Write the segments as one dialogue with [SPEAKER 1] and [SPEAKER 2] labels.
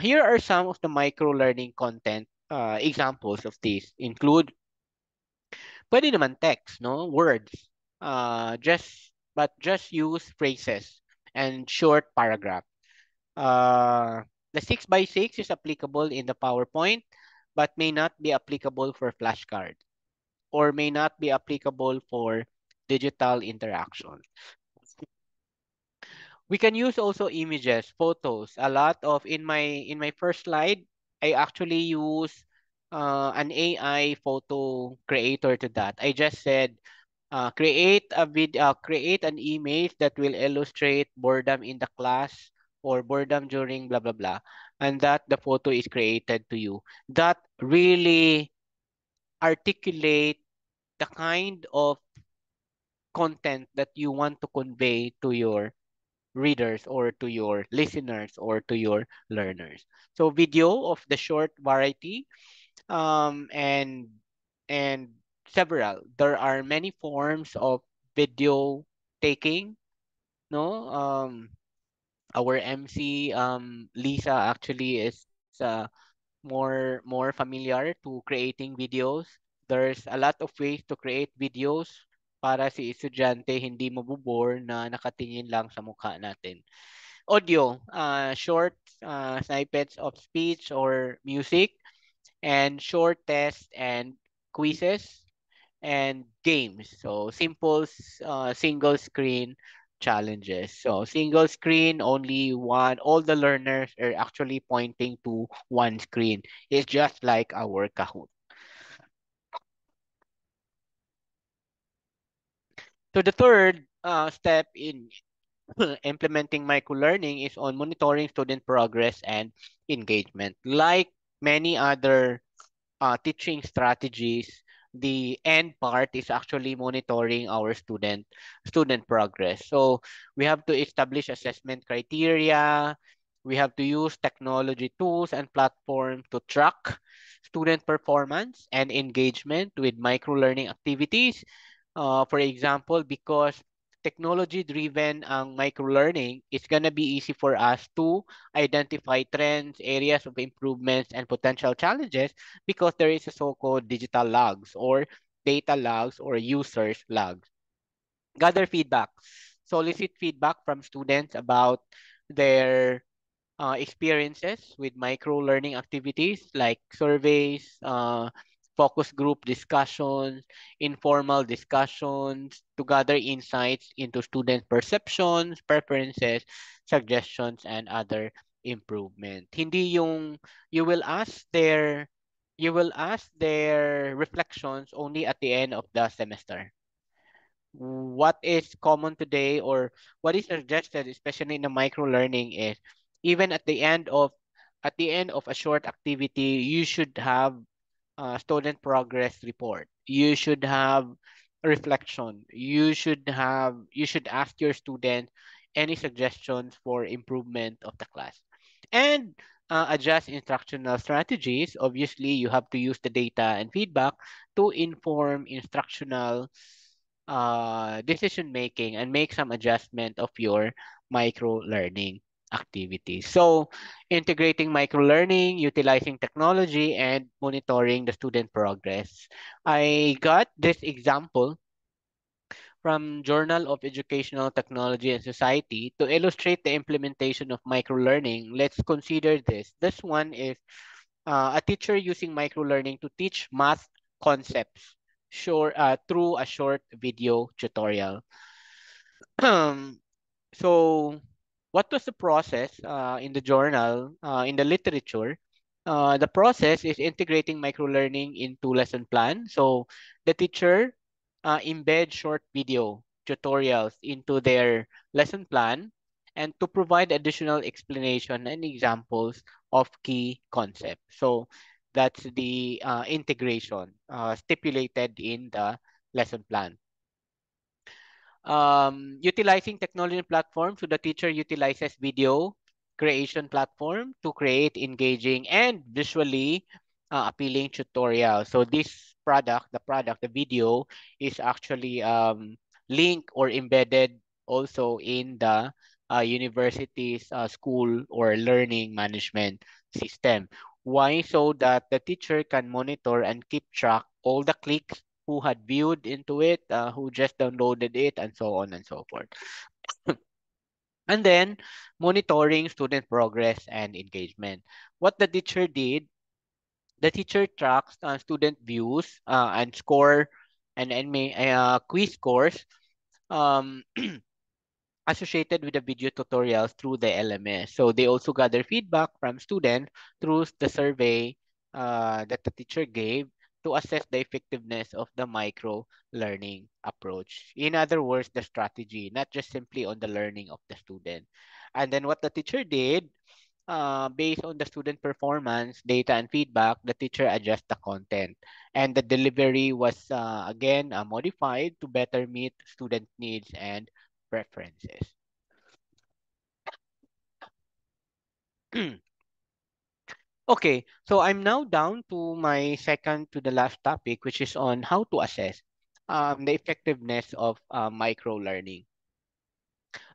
[SPEAKER 1] Here are some of the micro-learning content examples of these. Include, pwede naman text, no? Words. Just use phrases and short paragraph. The 6 by 6 is applicable in the PowerPoint, but may not be applicable for flashcards or may not be applicable for digital interaction. We can use also images, photos. A lot of in my first slide, I actually use an AI photo creator to that. I just said create an image that will illustrate boredom in the class or boredom during blah blah blah, and that the photo is created to you. That really articulate the kind of content that you want to convey to your readers or to your listeners or to your learners. So video of the short variety, um, and and several. There are many forms of video taking. No, our MC Lisa actually is more familiar to creating videos. There's a lot of ways to create videos para si estudyante hindi mabubore na nakatingin lang sa mukha natin. Audio, short snippets of speech or music, and short tests and quizzes, and games. So simple single screen challenges. So single screen, only one, all the learners are actually pointing to one screen. It's just like our Kahoot. So the third step in implementing microlearning is on monitoring student progress and engagement. Like many other teaching strategies, the end part is actually monitoring our student progress. So we have to establish assessment criteria. We have to use technology tools and platforms to track student performance and engagement with micro-learning activities. For example, because technology-driven ang microlearning, it's gonna be easy for us to identify trends, areas of improvements, and potential challenges because there is a so-called digital logs or data logs or users logs. Gather feedback. Solicit feedback from students about their experiences with micro learning activities like surveys, focus group discussions, informal discussions to gather insights into student perceptions, preferences, suggestions, and other improvement. Hindi yung you will ask their you will ask their reflections only at the end of the semester. What is common today or what is suggested, especially in the micro learning, is even at the end of a short activity, you should have a student progress report. You should have a reflection. You should ask your student any suggestions for improvement of the class. And adjust instructional strategies. Obviously, you have to use the data and feedback to inform instructional decision making and make some adjustment of your micro learning activities. So integrating micro learning, utilizing technology, and monitoring the student progress. I got this example from Journal of Educational Technology and Society to illustrate the implementation of micro learning. Let's consider this. This one is a teacher using micro learning to teach math concepts through a short video tutorial. So what was the process in the journal, in the literature? The process is integrating microlearning into lesson plan. So the teacher embed short video tutorials into their lesson plan and to provide additional explanation and examples of key concepts. So that's the integration stipulated in the lesson plan. Utilizing technology platform, so the teacher utilizes video creation platform to create engaging and visually appealing tutorial. So this the video is actually linked or embedded also in the university's school or learning management system. Why? So that the teacher can monitor and keep track all the clicks, who had viewed into it, who just downloaded it, and so on and so forth. And then monitoring student progress and engagement. What the teacher did, the teacher tracks student views and score and may quiz scores um, associated with the video tutorials through the LMS. So they also gather feedback from students through the survey that the teacher gave to assess the effectiveness of the micro learning approach. In other words, the strategy, not just simply on the learning of the student. And then what the teacher did, based on the student performance, data, and feedback, the teacher adjusts the content. And the delivery was, again, modified to better meet student needs and preferences. Okay, so I'm now down to my second to the last topic, which is on how to assess the effectiveness of micro learning.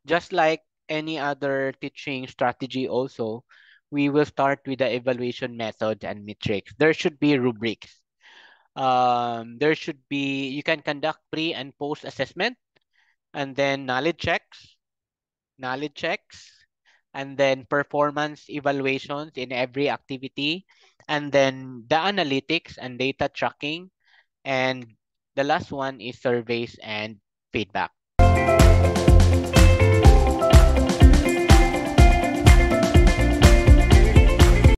[SPEAKER 1] Just like any other teaching strategy also, we will start with the evaluation methods and metrics. There should be rubrics. There should be, you can conduct pre and post assessment, and then knowledge checks, and then performance evaluations in every activity, and then the analytics and data tracking, and the last one is surveys and feedback.